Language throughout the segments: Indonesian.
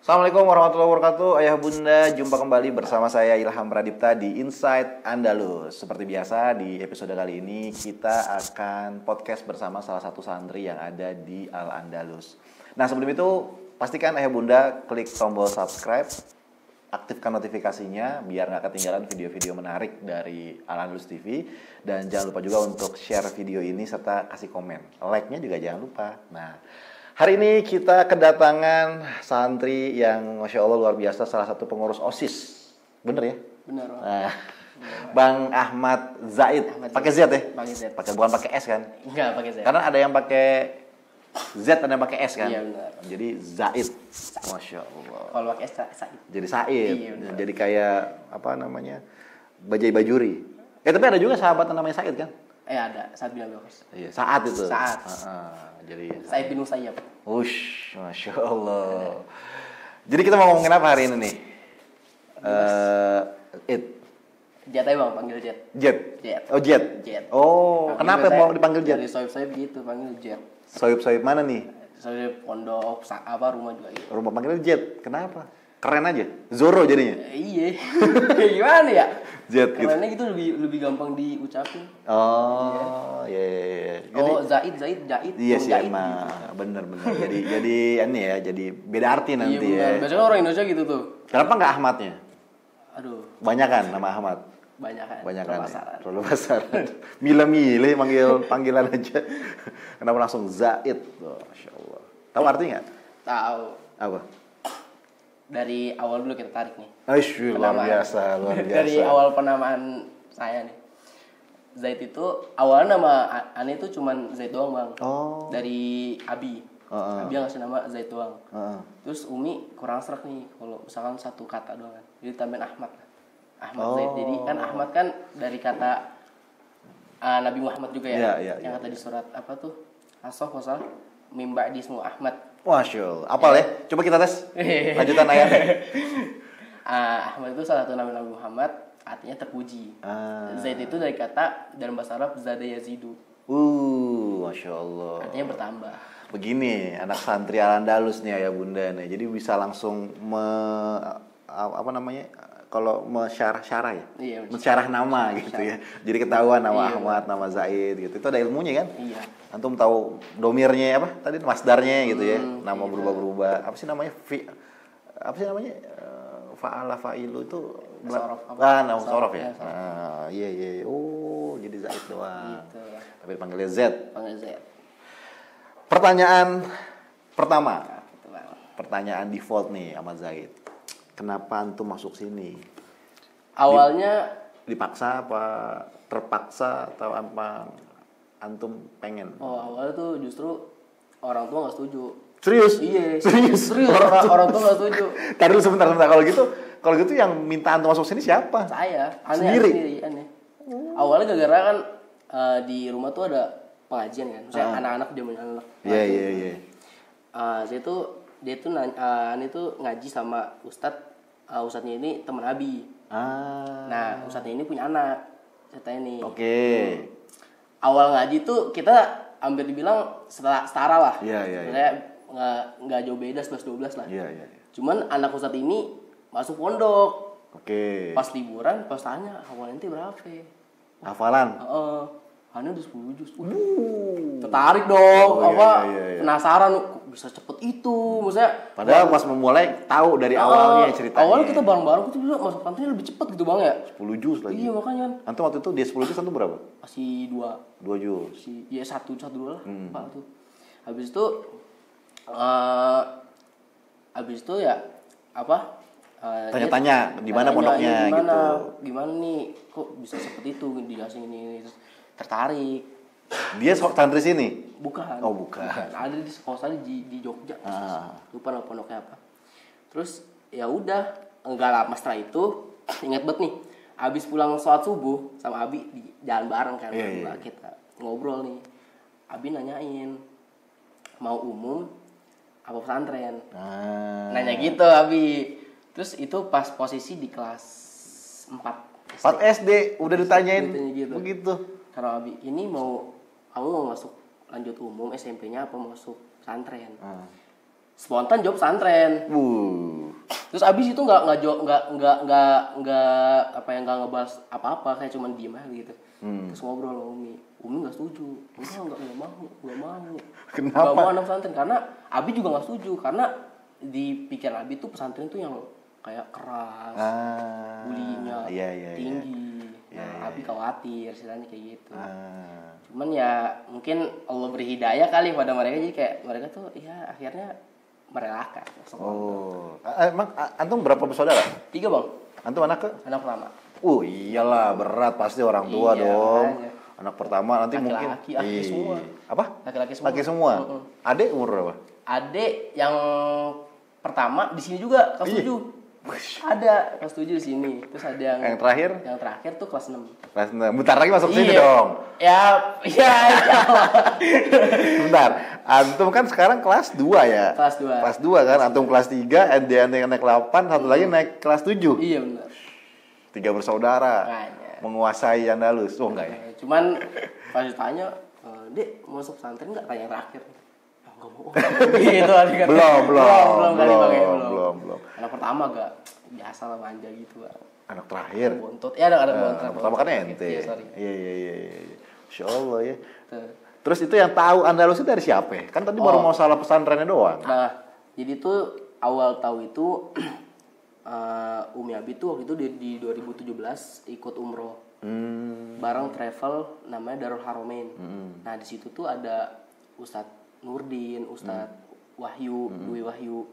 Assalamualaikum warahmatullahi wabarakatuh. Ayah bunda, jumpa kembali bersama saya Ilham Pradipta di Inside Andalus. Seperti biasa di episode kali ini kita akan podcast bersama salah satu santri yang ada di Al Andalus. Nah sebelum itu pastikan ayah bunda klik tombol subscribe, aktifkan notifikasinya biar nggak ketinggalan video-video menarik dari Al Andalus TV. Dan jangan lupa juga untuk share video ini serta kasih komen. Like-nya juga jangan lupa. Nah, hari ini kita kedatangan santri yang Masya Allah luar biasa, salah satu pengurus OSIS. Bener ya? Bener. Nah, Bang Ahmad Zaid. Pakai Z ya? Pakai Z. Bukan pakai S kan? Enggak pakai Z. Karena ada yang pakai Z, ada yang pakai S kan? Iya benar. Jadi Zaid. Masya Allah. Kalau pakai S Said. Jadi Said. Iya, benar. Jadi kayak apa namanya? Bajai Bajuri. Tapi ada juga sahabat yang namanya Said kan? Ada Said bin Abi Waqqas. Iya, Saat itu. Saat. Jadi Said bin Musayyab. Ush, Masya Allah. Jadi kita mau ngomongin apa hari ini nih? Jet aja bang, panggil Jet. Jet. Jet. Oh Jet. Jet. Oh, kenapa mau dipanggil Jet? Dari soib gitu, panggil Jet. Soib-soib mana nih? Soib pondok, rumah juga gitu. Rumah panggilnya Jet. Kenapa? Keren aja. Zoro jadinya. Iya. Gimana ya? Jet gitu. Karena gitu lebih gampang diucapin. Oh, iya. Oh, Zaid, Jaid. Iya sih Jaid, emang, gitu. bener. Jadi ini ya, jadi beda arti nanti Iya, ya. biasanya orang Indonesia gitu tuh. Kenapa nggak Ahmadnya? Aduh, Banyak kan nama Ahmad? banyak kan. Terlalu pasaran. Milih-milih panggilan aja. Kenapa langsung Zaid? Oh, Masya Allah. Tahu artinya nggak? Tahu. Apa? Dari awal dulu kita tarik nih. Aish, luar biasa. Dari awal penamaan saya nih. Zaid itu awalnya nama Ane itu cuman Zaid doang bang. Oh. Dari Abi. Abi yang ngasih nama Zaid doang. Terus Umi kurang serak nih kalau misalkan satu kata doang kan. Jadi tambahin Ahmad. Zaid. Jadi kan Ahmad kan dari kata Nabi Muhammad juga ya. Yang kata di surat apa tuh? As-Saff wasal mimba di semua Ahmad. Masya Allah. Apal ya? Coba kita tes. Lanjutan ayat. Ahmad itu salah satu nama Nabi Muhammad, artinya terpuji. Zaid itu dari kata dalam bahasa Arab zada yazidu. Masya Allah. Artinya bertambah. Begini, anak santri Al Andalus nih ayah bunda nih. Jadi bisa langsung kalau mensyarah ya? Iya, mensyarah nama gitu ya. Jadi ketahuan nama Ahmad, nama Zaid gitu. Itu ada ilmunya kan? Iya. Antum tahu domirnya apa? Tadi masdarnya gitu ya. Nama berubah-berubah. Apa sih namanya? Fa'ala fa'ilu itu nama sorof ya? Iya. Oh, jadi Zaid doang. Gitu. Tapi dipanggilnya Z. Panggil Z. Pertanyaan pertama. Gitu, Bang. Pertanyaan default nih sama Zaid. Kenapa antum masuk sini? Awalnya Dipaksa apa terpaksa atau apa antum pengen? awalnya tuh justru orang tua nggak setuju. Serius? Iya. Serius. Orang tua nggak setuju. Tadi dulu sebentar. Kalau gitu yang minta antum masuk sini siapa? Saya Sendiri? aneh. Awalnya gara-gara kan di rumah tuh ada pengajian kan. Misalnya anak-anak dia punya anak. Iya. Dia tuh Ani tuh ngaji sama Ustadznya ini teman Abi. Nah, Ustadznya ini punya anak. Ceritanya nih. Oke. Awal ngaji tuh kita hampir dibilang setara lah. Iya. Saya nggak jauh beda 11-12 lah. Iya. Cuman anak Ustadz ini masuk pondok. Oke. Pas liburan, pas tanya awalnya nanti berapa? Hafalan. Hanya udah 10 juz. Tertarik dong, Iya. penasaran kok bisa cepet itu, maksudnya. Padahal pas memulai tahu dari awalnya ceritanya. Awalnya kita bareng-bareng kita bilang masuk pesantren lebih cepet gitu bang ya. 10 juz lagi. Iya makanya. Antum waktu itu dia 10 juz antum berapa? Masih 2 juz. ya satu dua lah. Pak tuh. Habis itu ya apa? Tanya-tanya di mana pondoknya gitu. Gimana nih kok bisa seperti itu dijelasin ini tertarik. Dia santri sini? Bukan. Oh, bukan. Ada di sekolah di Jogja. Lupa nama pondoknya apa. Terus ya udah, enggak lama setelah itu ingat banget nih. Abis pulang sholat subuh sama Abi di jalan bareng kan. Kita ngobrol nih. Abi nanyain mau umum apa pesantren. Nanya gitu Abi. Terus itu pas posisi di kelas 4 SD udah ditanyain gitu. Begitu. Karena Abi ini kamu mau masuk lanjut umum SMP-nya apa masuk pesantren? Spontan jawab pesantren. Terus abis itu nggak ngebahas apa-apa, kayak cuman diem aja gitu. Terus ngobrol sama Umi nggak setuju. Nggak mau. Kenapa? Nggak mau anak pesantren karena Abi juga nggak setuju karena di pikiran Abi tuh pesantren tuh yang kayak keras, bulinya tinggi. Nah, Abi khawatir istilahnya kayak gitu. Cuman ya mungkin Allah beri hidayah kali pada mereka, jadi kayak mereka tuh ya akhirnya merelakan. Emang antum berapa bersaudara? 3 bang. Antum anak ke? Anak pertama. Iyalah berat pasti orang tua dong. Makanya. Anak pertama nanti Laki-laki, mungkin. laki semua. Apa? Laki-laki semua. Laki semua. Adek umur berapa? Adik yang pertama di sini juga kelas 7. Ada kelas 7 di sini. Terus ada Yang terakhir? Yang terakhir tuh kelas 6. Kelas 6. Bentar lagi masuk sini Iya. dong. Ya. Bentar. Antum kan sekarang kelas 2 ya? Kelas 2. Kelas 2 kan? Antum kelas 3, dia naik 8, satu lagi naik kelas 7. Iya benar. 3 bersaudara. Makanya. Menguasai Andalus. Enggak ya? Cuman pas ditanya, Dek mau masuk pesantren nggak? Tanya yang terakhir. Enggak mau. Gitu adik kata. Belum. Anak pertama gak biasa lah manja gitu Bang. Anak terakhir. Bontot. Ya ada bontot. Pertama kan ente. Iya, sorry. Iya. Masya Allah ya. Tuh. Terus itu yang tahu Andalus itu dari siapa? Kan tadi baru mau salah pesantrennya doang. Nah, jadi tuh awal tahu itu Umi Abi tuh waktu itu di 2017 ikut umroh bareng travel namanya Darul Haromain. Nah di situ tuh ada Ustadz Nurdin, Ustadz Wahyu, Dwi Wahyu.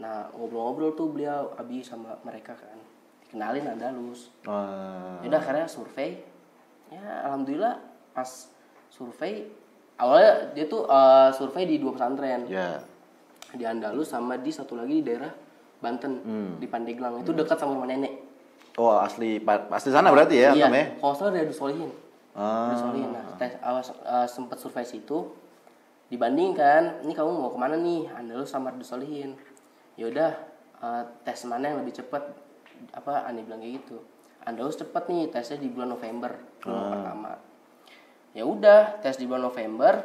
Nah ngobrol-ngobrol tuh beliau Abi sama mereka kan, kenalin Andalus. Yaudah akhirnya survei. Ya alhamdulillah pas survei awalnya dia tuh survei di 2 pesantren. Ya. Di Andalus sama di satu lagi di daerah Banten, di Pandeglang. Itu dekat sama rumah nenek. Oh asli sana berarti ya? Iya, Ya? kalau salah dari Solihin. Dari Solihin. Nah, sempat survei situ. Dibandingkan, ini kamu mau kemana nih? Andalus sama Solihin. Yaudah, tes mana yang lebih cepat? Ani bilang kayak gitu. Andalus cepat nih, tesnya di bulan November. Pertama. Ya udah, tes di bulan November.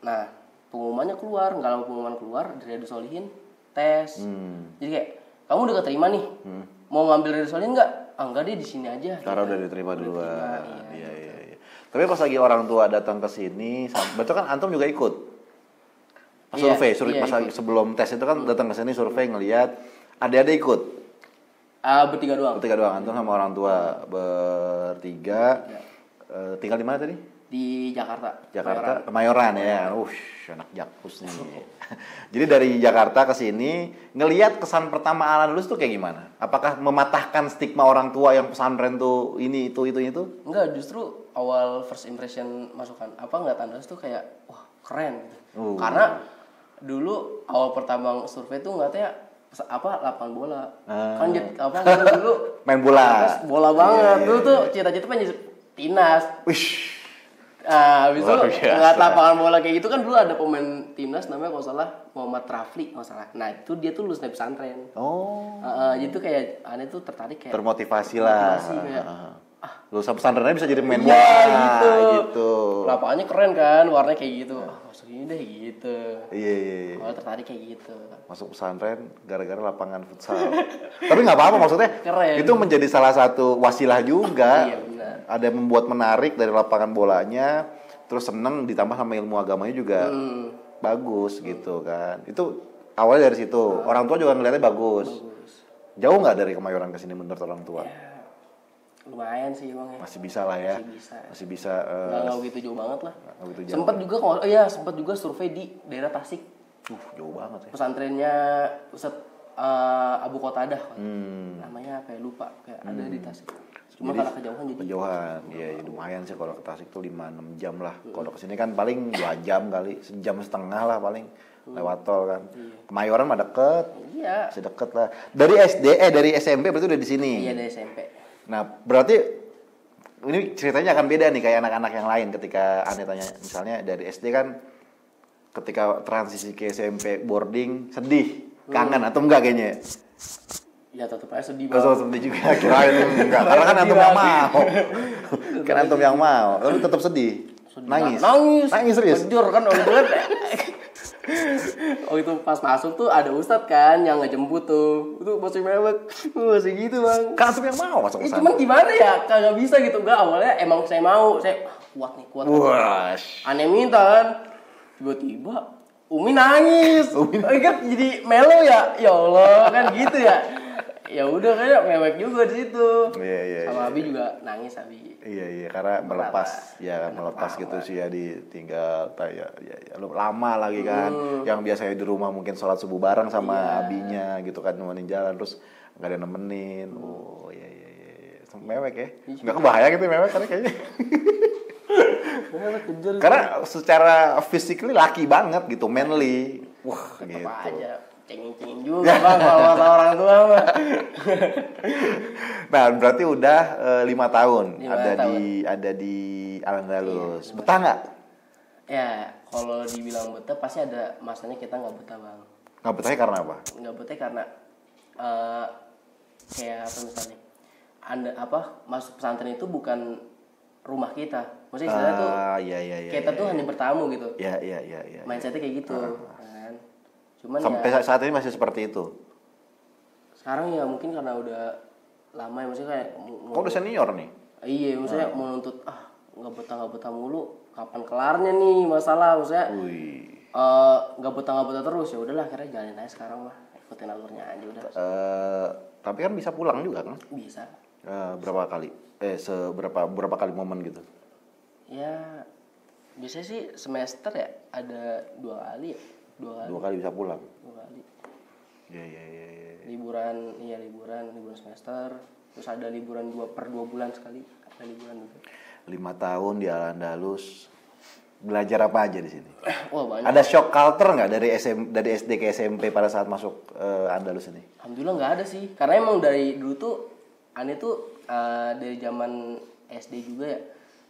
Nah, pengumumannya keluar. Nggak lama pengumuman keluar dari Solihin. Tes. Jadi kayak kamu udah keterima nih, mau ngambil dari Solihin nggak? Enggak deh di sini aja. Karena udah diterima duluan. Iya. Tapi pas lagi orang tua datang ke sini, betul kan antum juga ikut? Pas survei pas lagi sebelum tes itu kan datang ke sini survei ngelihat adik-adik ikut. Bertiga doang. Antum sama orang tua bertiga. Tinggal di mana tadi? Di Jakarta. Kemayoran ya. Anak Jakpus nih. Jadi dari Jakarta ke sini ngelihat kesan pertama Andalus tuh kayak gimana? Apakah mematahkan stigma orang tua yang pesantren tuh ini itu? Enggak, justru awal first impression masukan ngeliat Andalus tuh kayak wah keren gitu. Karena dulu awal pertama survei tuh ngeliatnya lapangan bola. Kan dulu main bola. Bola banget. Dulu tuh cita-cita pengen jadi timnas. Habis itu ngeliat lapangan bola kayak gitu kan dulu ada pemain timnas namanya kalau salah Muhammad Rafli kalau salah. Nah itu dia tuh lulus dari pesantren. Jadi tuh kayak aneh tuh tertarik kayak termotivasi lah. Kayak, lulusan pesantrennya bisa jadi pemain bola gitu. Lapangannya keren kan, warnanya kayak gitu. Masuk ini deh gitu. Iya. Kalau tertarik kayak gitu. Masuk pesantren gara-gara lapangan futsal. Tapi nggak apa-apa maksudnya. Keren. Itu menjadi salah satu wasilah juga. Iya benar. Ada yang membuat menarik dari lapangan bolanya, terus seneng ditambah sama ilmu agamanya juga bagus gitu kan. Itu awalnya dari situ. Orang tua juga ngeliatnya bagus. Jauh nggak dari Kemayoran ke sini menurut orang tua? Ya, lumayan sih bang ya. Masih bisa lah ya. Masih bisa. Nggak begitu jauh banget lah. Jauh. Sempat juga survei di daerah Tasik. Jauh banget ya. Pesantrennya Ustadz Abu Qatadah. Namanya kayak lupa, kayak ada di Tasik. Cuma karena kejauhan iya lumayan sih kalau ke Tasik tuh 5-6 jam lah. Kalau ke sini kan paling 2 jam kali, 1,5 jam lah paling lewat tol kan. Kemayoran mah deket. Iya. Masih deket lah. Dari dari SMP berarti udah di sini. Iya dari SMP. Nah, berarti ini ceritanya akan beda nih kayak anak-anak yang lain ketika Ane tanya misalnya dari SD kan ketika transisi ke SMP boarding sedih, kangen atau enggak kayaknya? Ya tetap aja sedih banget. Sedih juga, kirain enggak. Karena kan antum yang mau. Kan antum yang mau, tapi tetap sedih. Nangis Nangis serius. Bejur kan orang Oh itu pas masuk tuh ada ustadz kan yang ngejemput tuh. Itu masih mewek. Masih gitu bang. Kan antum yang mau masuk Ya, pesantren. cuman gimana ya? Kagak bisa gitu. Enggak awalnya emang saya mau. Saya kuat nih kuat. Wah. Aneh minta kan. Tiba-tiba Umi nangis. Kan jadi melo ya. Ya Allah kan gitu ya. Ya udah kayak mewek juga di situ. Iya. Sama Abi juga nangis Abi. Iya, karena melepas gitu sih ya ditinggal ya lama lagi kan. Yang biasanya di rumah mungkin sholat subuh bareng sama abinya gitu kan nemenin jalan terus nggak ada nemenin. Oh iya. Mewek ya. Nggak kebayang gitu mewek karena kayaknya. Karena secara physically laki banget gitu, manly. Wah, Tetep gitu. aja cengeng-cengeng juga bang kalau kata orang tua mah. Nah, berarti udah 5 tahun 5 ada tahun. di Al-Andalus. Betah nggak? Ya kalau dibilang betah pasti ada masanya kita nggak betah bang. Nggak betahnya karena apa? Nggak betah karena kayak apa misalnya anda masuk pesantren itu bukan rumah kita. Maksudnya istilahnya tuh Iya. kita tuh hanya bertamu gitu. Iya. Mindsetnya kayak gitu kan. Cuman Sampai ya saat ini masih seperti itu. sekarang ya mungkin karena udah lama ya maksudnya kayak Kok udah senior nih? iya maksudnya mau nuntut nggak betah mulu kapan kelarnya nih masalah maksudnya Wih. nggak betah terus ya udahlah akhirnya jalanin aja sekarang mah ikutin alurnya aja udah Tapi kan bisa pulang juga kan? bisa Berapa kali? Berapa kali momen gitu? ya biasanya sih semester ya ada 2 kali ya 2 kali bisa pulang. 2 kali Iya. liburan semester terus ada liburan 2 bulan sekali ada liburan juga 5 tahun di Al-Andalus. Belajar apa aja di sini? wah banyak Ada shock culture nggak dari SD ke SMP pada saat masuk Andalus ini? alhamdulillah nggak ada sih karena emang dari dulu tuh aneh tuh dari zaman SD juga ya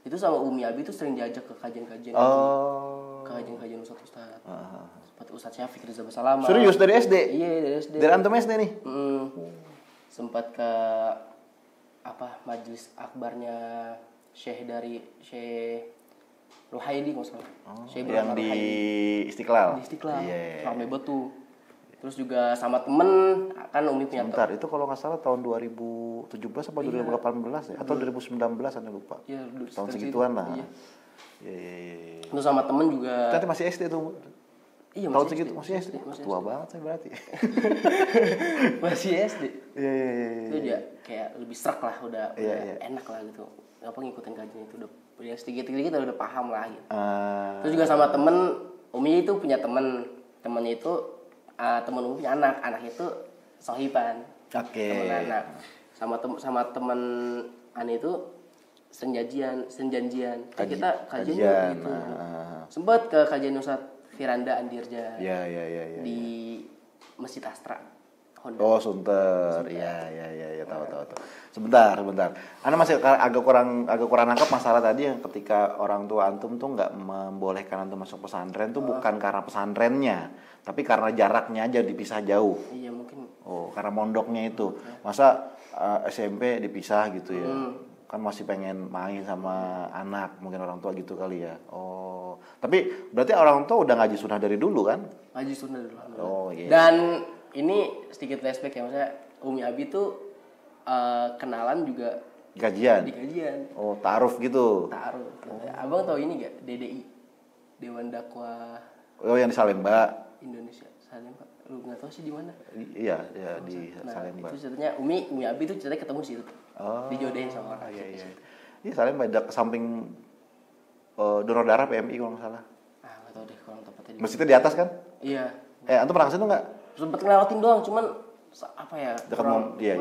itu sama Umi Abi tuh sering diajak ke kajian-kajian Oh. ke kajian-kajian ustadz seperti Ustadz Syafiq Riza Basalama. Serius dari SD? Iya dari SD. Dari antum SD nih? Sempat ke majelis akbarnya Syekh Ruhaidi nggak salah. Syekh Yang Ibrahim di Ruhaidi. Istiqlal? Di Istiqlal. Iya. Rame betul. Terus juga sama temen kan Umi punya Bentar, itu kalau nggak salah tahun 2017 apa 2018 ya? Atau 2019 Anda lupa? Iya, Tahun sekitar segituan situ. lah. Iya. Iya. Terus sama temen juga. Nanti masih SD tuh. Iya Tahun segitu masih SD. masih Tua SD. banget saya berarti. Masih SD. Iya. Itu dia kayak lebih serak lah udah Iya. enak lah gitu. Apa ngikutin kajian itu udah sedikit udah paham lah gitu. Ah, Terus juga sama temen Umi itu punya temennya itu temen Umi punya anak itu sohiban. Oke. Temen anak sama temen Ani itu senjanjian. Kita kajian gitu. Sempat ke kajian Ustadz Firanda Andirja Iya. di Masjid Astra. Honda. Oh, Sunter. Iya, tahu. Sebentar. Anda masih agak kurang nangkep masalah tadi yang ketika orang tua antum tuh nggak membolehkan antum masuk pesantren tuh bukan karena pesantrennya, tapi karena jaraknya aja dipisah jauh. Iya mungkin. Oh, karena mondoknya itu. Masa SMP dipisah gitu ya? Kan masih pengen main sama anak, mungkin orang tua gitu kali ya. Oh, tapi berarti orang tua udah ngaji sunnah dari dulu kan? Ngaji sunnah dulu. Oh, iya. Dan ini sedikit flashback ya maksudnya Umi Abi tuh kenalan juga Kajian. di kajian. Oh, ta'aruf gitu. Taruh. Abang tahu ini gak? DDI Dewan Dakwah Oh, yang di Salemba. Indonesia. Salemba. Lu nggak tahu sih di mana? Iya, di Salemba. Itu ceritanya Umi Abi tuh ceritanya ketemu sih itu. Oh. Dijodohin sama orang. Iya. Iya, Salemba ada samping donor darah PMI kalau nggak salah. Nggak tahu deh kalau tepatnya di. Masjidnya di atas kan? Iya. Antum pernah ke situ nggak? Sempet ngelewatin doang, cuman apa ya? Dekat iya.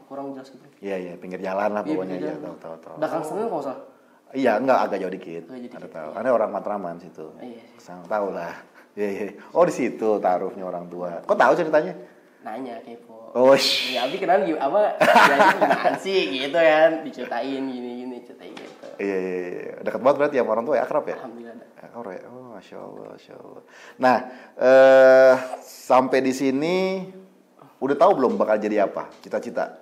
Kurang jelas gitu. Iya, pinggir jalan lah Iya, pokoknya. pinggir Iya, jalan. tahu. Belakang Senen kalau nggak salah. Iya, enggak agak jauh dikit. Oh, jadi Ada dikit, tahu. iya. Karena orang Matraman situ. Iya. Sang tahu lah. Iya. Oh, di situ taruhnya orang tua. Kok tahu ceritanya? Nanya kepo. Oh, Ya Abi kenal gimana gimana sih gitu kan diceritain gini ceritain gitu. Iya. Dekat banget berarti ya sama orang tua ya, akrab ya? Alhamdulillah ada. Akrab ya. Oh, Masya Allah. Nah, sampai di sini udah tahu belum bakal jadi apa? Cita-cita?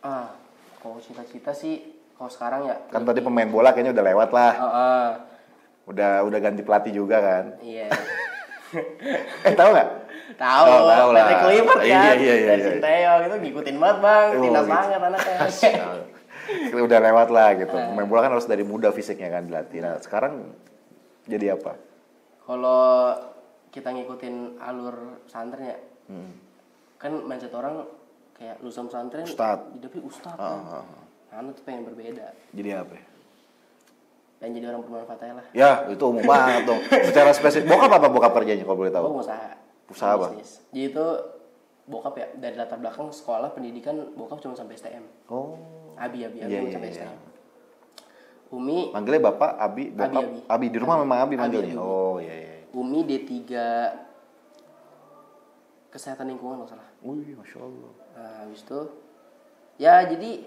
Kalau cita-cita sih kalau sekarang ya Kan tadi pemain bola kayaknya udah lewat lah. Heeh. Udah ganti pelatih juga kan? Iya. Tahu nggak? Tahu. Oh, tahu lah. Patrick Kluivert kan. Iya. Dan Sinteyong itu ngikutin banget bang. Timnas gitu. banget anaknya. Udah lewat lah gitu. Main bola kan harus dari muda fisiknya kan dilatih. Nah, sekarang jadi apa? Kalau kita ngikutin alur pesantren ya, kan mindset orang kayak lulusan pesantren, jadi ustad kan. Nah, tuh pengen berbeda. Jadi apa? Pengen jadi orang bermanfaat aja lah. Ya, itu umum banget dong. Secara spesifik, bokap kerjanya kalau boleh tahu? Oh, usaha. Usaha apa? Bisnis. Jadi itu bokap ya, dari latar belakang sekolah pendidikan bokap cuma sampai STM. Oh. Abi sampai STM. Iya. Umi manggilnya bapak, Abi, bokap, Abi. Di rumah memang Abi manggilnya. Oh iya. Umi D3 kesehatan lingkungan nggak salah. Wih, masya Allah. Nah, habis itu ya jadi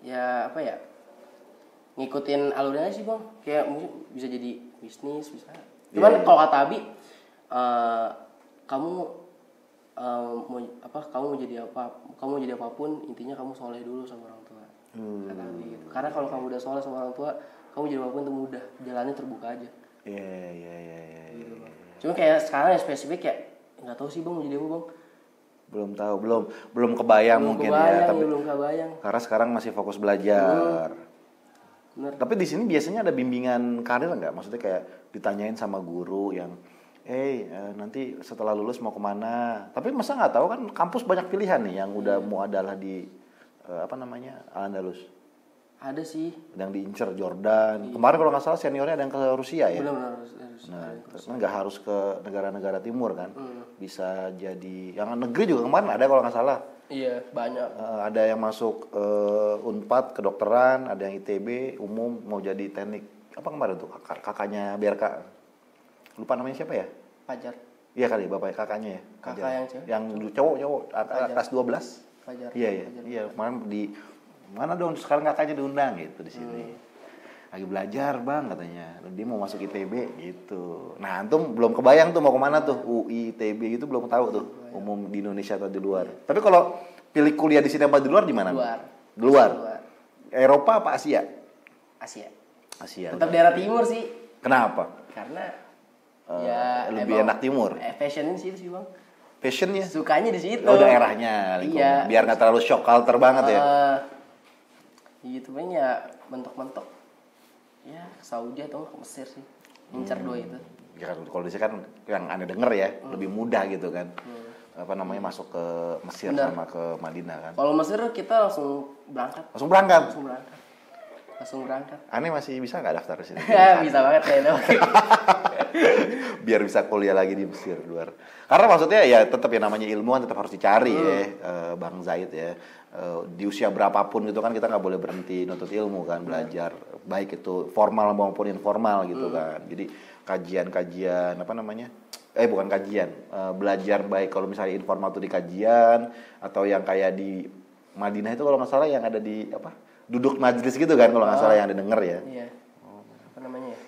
ya apa ya, ngikutin alurnya aja sih bang, kayak mungkin bisa jadi bisnis bisa. Cuman kalau kata Abi, kamu kamu mau jadi apapun, intinya kamu soleh dulu sama orang tua. Kata Abi gitu. Karena kalau kamu udah soleh sama orang tua, kamu jadi apapun itu mudah, jalannya terbuka aja. Iya. Gitu, cuma kayak sekarang yang spesifik ya nggak tahu sih bang mau jadi apa bang. Belum tahu, belum kebayang mungkin ya. Tapi belum kebayang. Karena sekarang masih fokus belajar. Bener. Tapi di sini biasanya ada bimbingan karir nggak? Maksudnya kayak ditanyain sama guru yang, nanti setelah lulus mau kemana? Tapi masa nggak tahu kan kampus banyak pilihan nih yang udah mau adalah di Al-Andalus. Ada sih. Yang diincer Jordan. Kemarin kalau nggak salah seniornya ada yang ke Rusia ya. Benar. Nah, kan nggak harus ke negara-negara timur kan. Bisa jadi yang negeri juga kemarin ada kalau nggak salah. Iya, banyak. Ada yang masuk Unpad kedokteran, ada yang ITB umum mau jadi teknik apa kemarin tuh kakaknya BRK. Lupa namanya siapa ya? Fajar. Iya kali bapak kakaknya ya. Kakak yang cewek. Yang cowok kelas 12. Fajar. Iya, kemarin di mana dong sekarang kakaknya diundang gitu di sini. Lagi belajar bang katanya, dia mau masuk ITB gitu. Nah antum belum kebayang tuh mau kemana tuh, UI, ITB gitu belum tahu tuh, umum di Indonesia atau di luar. Tapi kalau pilih kuliah di sini apa di luar di mana? Di luar. Eropa apa Asia? Asia. Tetap daerah timur sih. Kenapa? Karena lebih enak timur. Fashionnya di situ sih bang. Fashionnya? Sukanya di situ. Oh daerahnya, iya. Biar nggak terlalu shock culture banget ya. Gitu kan ya mentok-mentok. Ya Saudi atau ke Mesir sih. Incar dua itu. Ya kan kalau di sini kan yang Anda denger ya, lebih mudah gitu kan. Masuk ke Mesir sama ke Madinah kan. Kalau Mesir kita langsung berangkat. Langsung berangkat. Aneh masih bisa nggak daftar di sini? Bisa banget kayaknya. Biar bisa kuliah lagi di Mesir luar. Karena maksudnya ya tetap ya namanya ilmuwan tetap harus dicari ya, Bang Zaid ya. Di usia berapapun gitu kan kita nggak boleh berhenti nuntut ilmu kan, belajar baik itu formal maupun informal gitu kan. Jadi kajian-kajian bukan kajian, belajar baik kalau misalnya informal tuh di kajian atau yang kayak di Madinah itu kalau nggak salah yang ada di duduk majelis gitu kan kalau nggak salah yang ada denger ya. Iya. Apa namanya ya?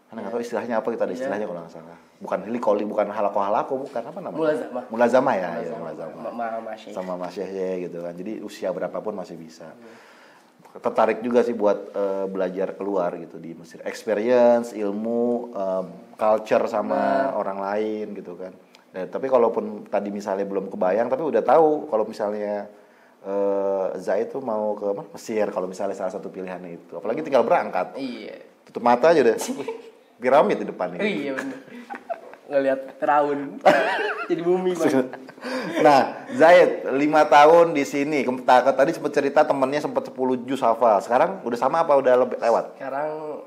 Karena nggak tahu istilahnya apa, kita ada istilahnya kalau nggak salah. Bukan hilikoli, bukan halako, bukan apa namanya? Mulazamah ya. Sama masyih ya gitu kan. Jadi usia berapapun masih bisa. Tertarik juga sih buat belajar keluar gitu di Mesir. Experience, ilmu, culture sama orang lain gitu kan. Tapi kalaupun tadi misalnya belum kebayang, tapi udah tahu kalau misalnya Zaid tuh mau ke Mesir kalau misalnya salah satu pilihannya itu. Apalagi tinggal berangkat. Iya. Tutup mata aja deh. Piramid di depan ini. Iya benar. Ngelihat Firaun jadi bumi banget. Nah, Zaid 5 tahun di sini. Tadi sempat cerita temennya sempat 10 juz hafal. Sekarang udah sama apa udah lewat? Sekarang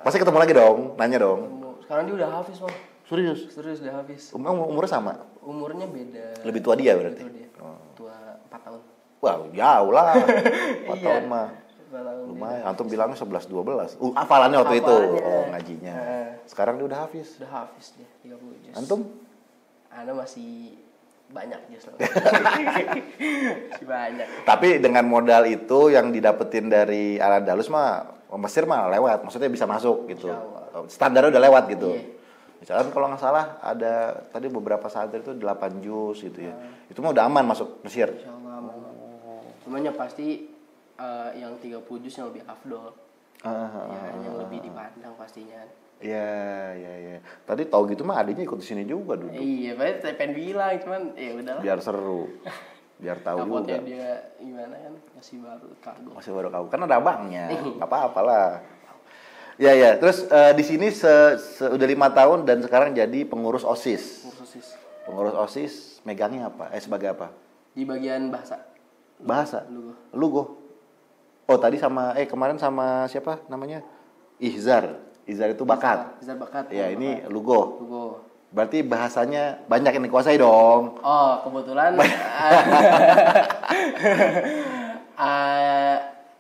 pasti ketemu lagi dong, nanya dong. Sekarang dia udah hafiz, Bang. Serius udah hafiz. Umurnya sama? Umurnya beda. Lebih tua dia berarti? Lebih tua dia. Tua 4 tahun. Wah, jauh lah. 4 tahun mah. Lumayan. Antum bilangnya 11 12. Hafalannya waktu itu. Oh, ngajinya. Sekarang dia udah hafiz. Udah hafiz dia 30 juz. Antum? Ana masih banyak juz. Masih banyak. Tapi dengan modal itu yang didapetin dari Al-Andalus mah Mesir mah lewat. Maksudnya bisa masuk gitu. Standarnya udah lewat gitu. Iya. Misalkan kalau nggak salah ada tadi beberapa santri itu 8 juz gitu ya. Itu mah udah aman masuk Mesir. Insyaallah aman. Semuanya pasti yang 30 juz yang lebih afdol. Yang lebih dipandang pastinya. Iya. Tadi tahu gitu mah adiknya ikut sini juga dulu. Iya, berarti saya pengen bilang cuman ya udahlah. Biar seru. Biar tahu juga. Dia gimana kan masih baru kargo. Masih baru kau. Kan ada abangnya. Enggak apa-apalah. Ya. Terus di sini udah 5 tahun dan sekarang jadi pengurus OSIS. Pengurus OSIS megangnya apa? Sebagai apa? Di bagian bahasa. Bahasa. Lugo. Oh, tadi kemarin sama siapa namanya? Ihzar itu bakat. Ihzar bakat. Ya, ini Lugo. Lugo. Berarti bahasanya banyak yang dikuasai dong. Oh, kebetulan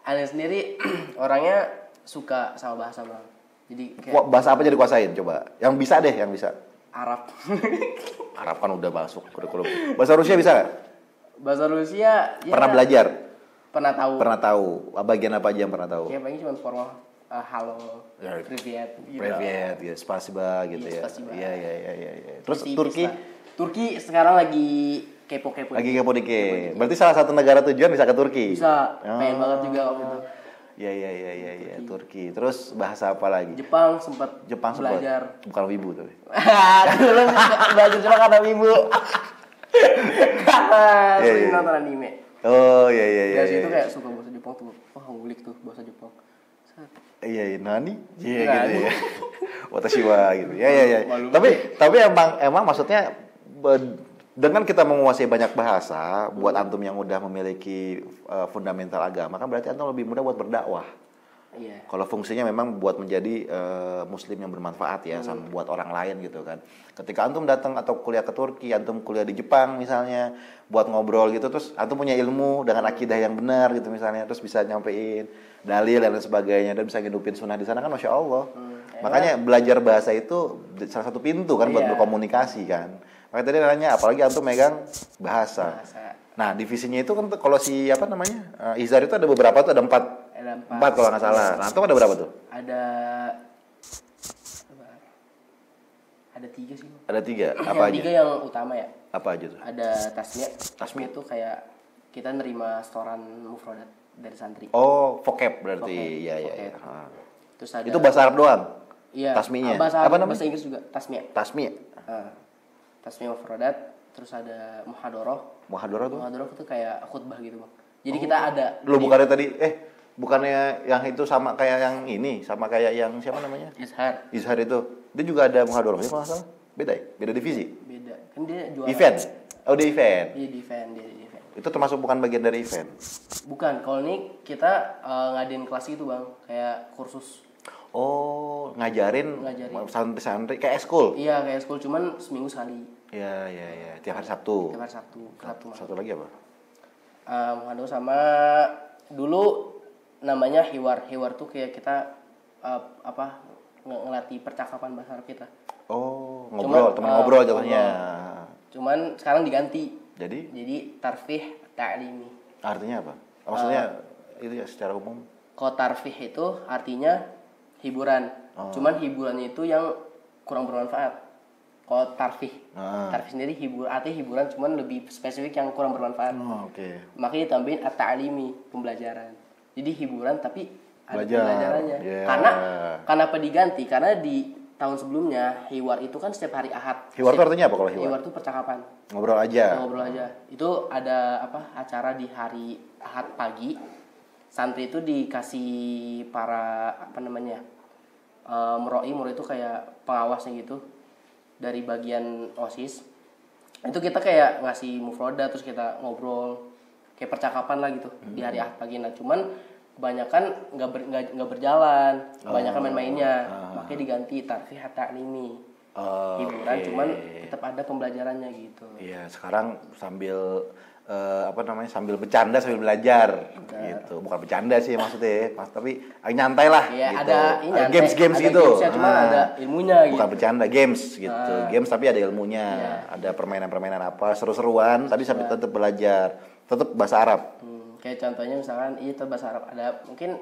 Aneh sendiri orangnya suka sama bahasa, Bang. Jadi kayak bahasa apa aja dikuasain coba? Yang bisa deh, yang bisa. Arab. Arab kan udah masuk kurikulum. Bahasa Rusia bisa nggak? Bahasa Rusia ya, pernah belajar? Pernah tahu. Bagian apa aja yang pernah tahu? Kayak paling cuma formal. Halo, privyet gitu. Privyet, ya, spasiba gitu ya. Iya. Terus Turki sekarang lagi kepo-kepo. Lagi kepo dikit. Berarti salah satu negara tujuan bisa ke Turki. Bisa. Pengen banget juga waktu itu. Iya, Turki. Terus bahasa apa lagi? Jepang sempat belajar. Bukan wibu tuh. Dulu belajar Jepang karena wibu. Sering nonton anime. Oh, iya. Dari situ kayak suka bahasa Jepang tuh. Wah, ngulik tuh bahasa Jepang. Iya, nani? Iya gitu ya. Watashi wa gitu. Ya. Tapi emang maksudnya dengan kita menguasai banyak bahasa, buat antum yang udah memiliki fundamental agama kan berarti antum lebih mudah buat berdakwah. Iya. Kalau fungsinya memang buat menjadi muslim yang bermanfaat ya sama buat orang lain gitu kan. Ketika antum datang atau kuliah ke Turki, antum kuliah di Jepang misalnya, buat ngobrol gitu terus antum punya ilmu dengan akidah yang benar gitu misalnya, terus bisa nyampein dalil dan lain sebagainya dan bisa ngidupin sunnah di sana kan masya Allah. Makanya belajar bahasa itu salah satu pintu kan buat berkomunikasi kan. Makanya tadi nanya apalagi antum megang bahasa. Nah divisinya itu kan kalau si apa namanya Ihzar itu ada beberapa tuh ada 4 kalau nggak salah. Nah antum ada berapa tuh? Ada 3 sih. Ada 3. Apa aja? 3 yang utama ya. Apa aja tuh? Ada tasmiyah itu kayak kita nerima setoran mufradat dari santri. Oh, vocab berarti. Iya. Terus ada. Itu bahasa Arab doang? Iya. Tasmiyahnya. Apa namanya? Bahasa Inggris juga, tasmiyah. Tasmiyah mufradat, terus ada muhadharah. Muhadharah itu kayak khutbah gitu, Bang. Jadi kita ada bukannya tadi bukannya yang itu sama kayak yang ini, sama kayak yang siapa namanya? Izhar itu. Dia juga ada muhadharahnya kalau nggak salah. Beda ya? Beda divisi? Beda. Kan dia jualan. Event? Oh, dia event? Iya, di event. Itu termasuk bukan bagian dari event? Bukan. Kalau ini kita ngadain kelas gitu, Bang. Kayak kursus. Oh, ngajarin. Santri-santri kayak eskul? Iya, kayak eskul. Cuman seminggu sekali. Iya. Tiap hari Sabtu? Tiap hari Sabtu. Satu lagi apa? Muhadharah sama dulu namanya hiwar. Hiwar tuh kayak kita ngelatih percakapan bahasa Arab kita. Oh, teman ngobrol jatuhnya. Cuman sekarang diganti. Jadi tarfih ta'limi. Artinya apa? Maksudnya itu ya secara umum. Kalau tarfih itu artinya hiburan. Cuman hiburannya itu yang kurang bermanfaat. Kalau tarfih sendiri artinya hiburan cuman lebih spesifik yang kurang bermanfaat. Oke. Makanya ditambahin at-ta'limi, pembelajaran. Jadi hiburan tapi ada belajar. Pembelajarannya. Yeah. Karena apa diganti? Karena di tahun sebelumnya hiwar itu kan setiap hari Ahad. Hiwar itu artinya apa kalau hiwar? Hiwar itu percakapan. Ngobrol aja. Itu ada acara di hari Ahad pagi. Santri itu dikasih para muroi itu kayak pengawasnya gitu dari bagian OSIS. Itu kita kayak ngasih mufroda terus kita ngobrol kayak percakapan lah gitu di hari Ahad pagi. Nah, cuman kebanyakan nggak berjalan, kebanyakan main-mainnya, makanya diganti tarfih ta'limi. Hiburan cuman tetap ada pembelajarannya gitu. Iya, sekarang sambil sambil bercanda sambil belajar gitu. Bukan bercanda sih maksudnya, tapi nyantai lah ya, gitu. Ada games gitu. Cuman ada ilmunya gitu. Bukan bercanda, games gitu. Games tapi ada ilmunya. Iya. Ada permainan-permainan apa, seru-seruan tapi sambil tetap belajar. Tetap bahasa Arab. Kayak contohnya misalkan itu bahasa Arab, ada mungkin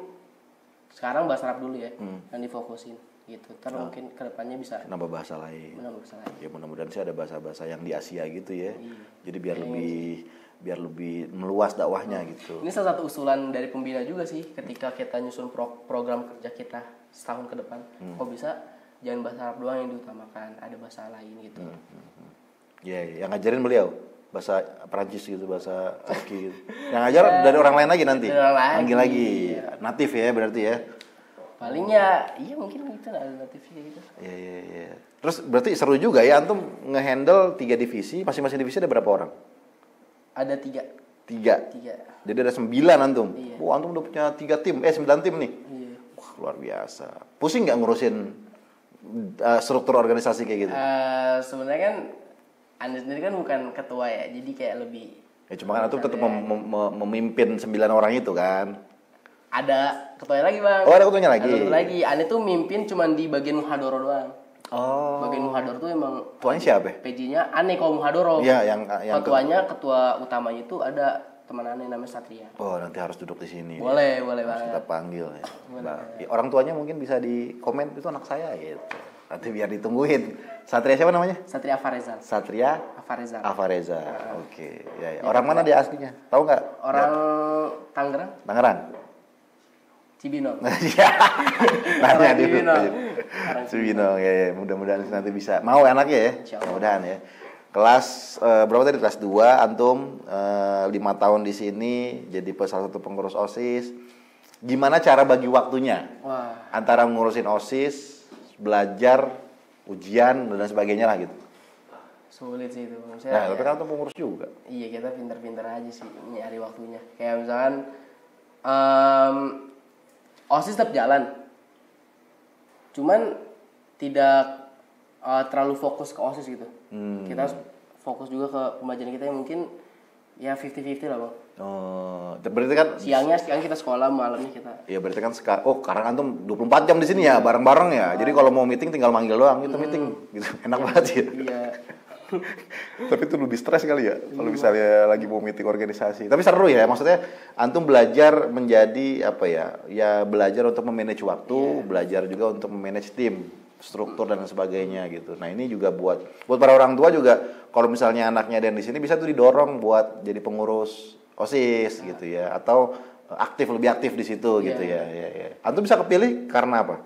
sekarang bahasa Arab dulu ya yang difokusin gitu. Terus mungkin kedepannya bisa nambah bahasa lain. Ya mudah-mudahan sih ada bahasa-bahasa yang di Asia gitu ya. Jadi biar lebih meluas dakwahnya gitu. Ini salah satu usulan dari pembina juga sih ketika kita nyusun program kerja kita setahun ke depan. Kok bisa jangan bahasa Arab doang yang diutamakan, ada bahasa lain gitu. Iya, yang ngajarin beliau bahasa Perancis gitu, bahasa Turki gitu. Yang ngajar dari orang lain lagi nanti. Dari orang lain. Panggil lagi. Natif ya berarti ya. Paling ya, iya mungkin gitu lah alternatifnya gitu. Iya. Terus berarti seru juga ya antum ngehandle 3 divisi, masing-masing divisi ada berapa orang? Ada 3. 3. Jadi ada 9 antum. Iya. Wah, antum udah punya 9 tim nih. Iya. Wah, luar biasa. Pusing nggak ngurusin struktur organisasi kayak gitu? Sebenarnya kan Anda sendiri kan bukan ketua ya, jadi kayak lebih. Ya cuma kan antum tetap memimpin 9 orang itu kan. Ada ketuanya lagi bang. Oh, ada ketuanya lagi. Ada ketua lagi. Ane tuh mimpin cuman di bagian muhadoro doang. Oh. Bagian muhadoro tuh emang. Tuanya siapa? PJ-nya Ane kalau muhadoro. Iya, yang ketua utamanya itu ada teman Ane namanya Satria. Oh, nanti harus duduk di sini. Boleh Harus banget. kita panggil ya. Nah, orang tuanya mungkin bisa di komen itu anak saya gitu. Nanti biar ditungguin. Satria siapa namanya? Satria Afareza. Satria Afareza. Afareza. Oke. Ya. Orang mana dia aslinya? Tahu nggak? Orang Tangerang. Tangerang. Cibinong. Iya. Nanya dulu. Cibinong. Cibinong ya. Mudah-mudahan nanti bisa. Mau anaknya ya. Insyaallah. Mudah-mudahan ya. Kelas berapa tadi? Kelas 2 antum 5 tahun di sini jadi salah satu pengurus OSIS. Gimana cara bagi waktunya? Wah. Antara ngurusin OSIS, belajar, ujian dan sebagainya lah gitu. Sulit sih itu. Nah, tapi kan antum pengurus juga. Iya, kita pinter-pinter aja sih nyari waktunya. Kayak misalkan OSIS tetap jalan. Cuman tidak terlalu fokus ke OSIS gitu. Kita fokus juga ke pembelajaran kita yang mungkin ya 50-50 lah bang. Oh, berarti kan Siang kita sekolah, malamnya kita. Iya berarti kan sekarang antum 24 jam di sini ya, bareng-bareng ya. Jadi kalau mau meeting tinggal manggil doang, kita meeting gitu. Enak banget ya. Iya. Tapi itu lebih stres kali ya kalau misalnya lagi mau meeting organisasi. Tapi seru ya, maksudnya antum belajar menjadi apa ya? Ya belajar untuk memanage waktu, belajar juga untuk memanage tim, struktur dan sebagainya gitu. Nah, ini juga buat para orang tua juga kalau misalnya anaknya ada di sini bisa tuh didorong buat jadi pengurus OSIS gitu ya, atau lebih aktif di situ gitu ya. Antum bisa kepilih karena apa?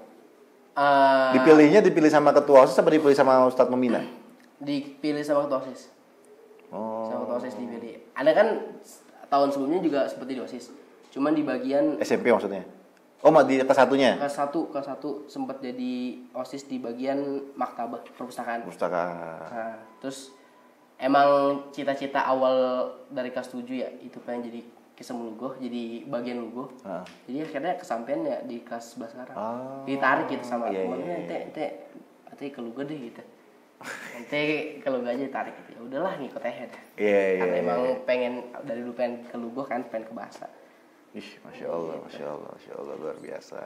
Dipilih sama ketua OSIS apa dipilih sama Ustadz Membina? Dipilih sama ketua OSIS. Oh. Sama ketua OSIS dipilih. Ada kan tahun sebelumnya juga seperti di OSIS. Cuman di bagian SMP maksudnya? Oh, di kelas satunya? Kelas 1 sempat jadi OSIS di bagian maktabah perpustakaan. Nah, terus emang cita-cita awal dari kelas 7 ya itu pengen jadi kisah lugoh, jadi bagian lugoh. Jadi akhirnya kesampaian ya di kelas 11 sekarang. Ditarik gitu sama temennya, nanti ke lugoh deh gitu. Nanti ke lugoh aja ditarik gitu. Ya udahlah ngikut aja deh. Karena emang pengen dari dulu pengen ke lugoh kan, pengen ke bahasa. Ih, Masya Allah, luar biasa.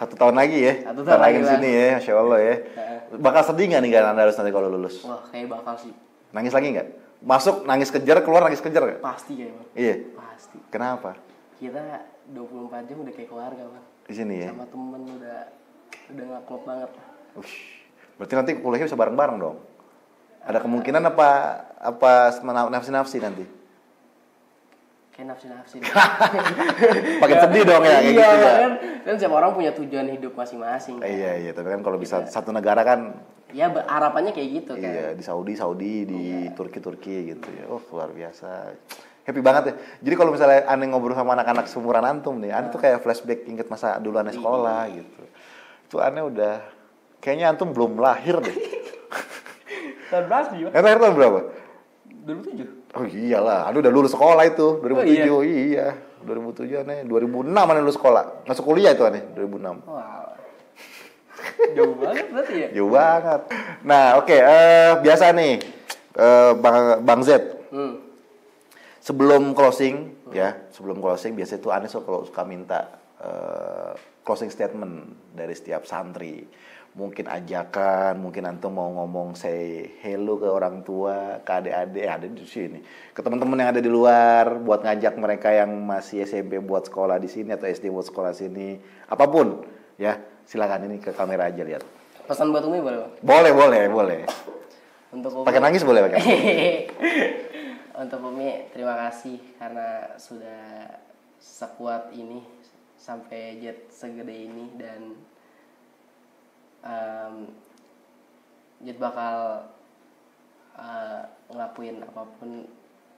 1 tahun lagi ya? 1 tahun lagi di sini ya, Masya Allah ya. Bakal sedih nggak nih Anda harus nanti kalau lulus? Wah, kayak bakal sih. Nangis lagi nggak? Masuk nangis kejar, keluar nangis kejar nggak? Pasti kayak bang. Iya. Pasti. Kenapa? Kita 24 jam udah kayak keluarga bang. Di sini ya. Sama temen udah nggak klop banget. Berarti nanti kuliahnya bisa bareng-bareng dong. Ada kemungkinan apa nafsi-nafsi nanti? Kayak nafsi-nafsi. Makin sedih dong ya kayak gitu ya. Kan setiap orang punya tujuan hidup masing-masing. Kan? Iya, tapi kan kalau bisa satu negara kan. Ya harapannya kayak gitu kan. Iya, di Saudi, di Turki gitu ya. Oh, luar biasa. Happy banget ya. Jadi kalau misalnya aneh ngobrol sama anak-anak seumuran antum nih, aneh tuh kayak flashback inget masa dulu aneh sekolah gitu. Itu aneh udah kayaknya antum belum lahir deh. Tahun berapa sih? Lahir tahun berapa? 2007. Oh iyalah, aduh udah lulus sekolah itu 2007. Oh, iya. 2007 aneh, 2006 aneh lulus sekolah. Masuk kuliah itu aneh 2006. Wow. Jauh banget berarti ya? Jauh banget. Nah, oke, biasa nih Bang Z. Sebelum closing biasanya tuh aneh kalau suka minta closing statement dari setiap santri. Mungkin ajakan, mungkin antum mau ngomong say hello ke orang tua, ke adik-adik ada di sini, ke teman-teman yang ada di luar, buat ngajak mereka yang masih SMP buat sekolah di sini atau SD buat sekolah sini, apapun, ya silakan ini ke kamera aja lihat. Pesan buat Umi boleh bang? Boleh. Untuk Umi. Pakai nangis boleh pakai. Untuk Umi terima kasih karena sudah sekuat ini sampai jet segede ini dan Jut bakal ngelakuin apapun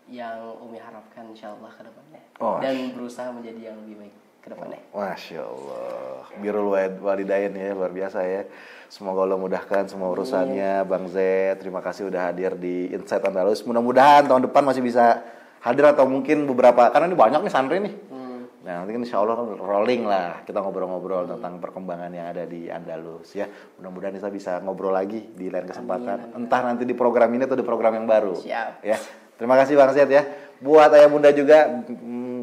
yang Umi harapkan insyaallah ke depannya. Dan berusaha menjadi yang lebih baik ke depannya. Masya Allah. Birrul walidain ya, luar biasa ya. Semoga Allah mudahkan semua urusannya. Bang Z, terima kasih udah hadir di Insight Andalus. Mudah-mudahan tahun depan masih bisa hadir atau mungkin beberapa, karena ini banyak nih santri nih. Nah nanti kan insya Allah rolling lah, kita ngobrol-ngobrol tentang perkembangan yang ada di Andalus ya. Mudah-mudahan kita bisa ngobrol lagi di lain kesempatan. Entah nanti di program ini atau di program yang baru. Siap. Ya. Terima kasih Bang Zed ya. Buat ayah bunda juga,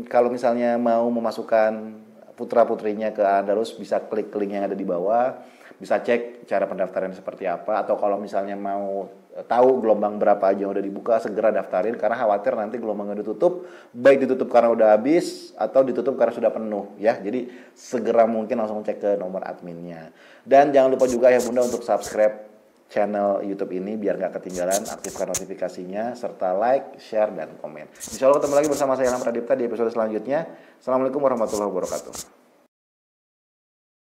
kalau misalnya mau memasukkan putra-putrinya ke Andalus, bisa klik link yang ada di bawah. Bisa cek cara pendaftaran seperti apa. Atau kalau misalnya mau tahu gelombang berapa aja yang udah dibuka, segera daftarin. Karena khawatir nanti gelombangnya ditutup. Baik ditutup karena udah habis, atau ditutup karena sudah penuh ya. Jadi segera mungkin langsung cek ke nomor adminnya. Dan jangan lupa juga ayah bunda untuk subscribe channel YouTube ini biar nggak ketinggalan, aktifkan notifikasinya serta like, share dan komen. Insya Allah ketemu lagi bersama saya Ilham Pradipta di episode selanjutnya. Assalamualaikum warahmatullahi wabarakatuh.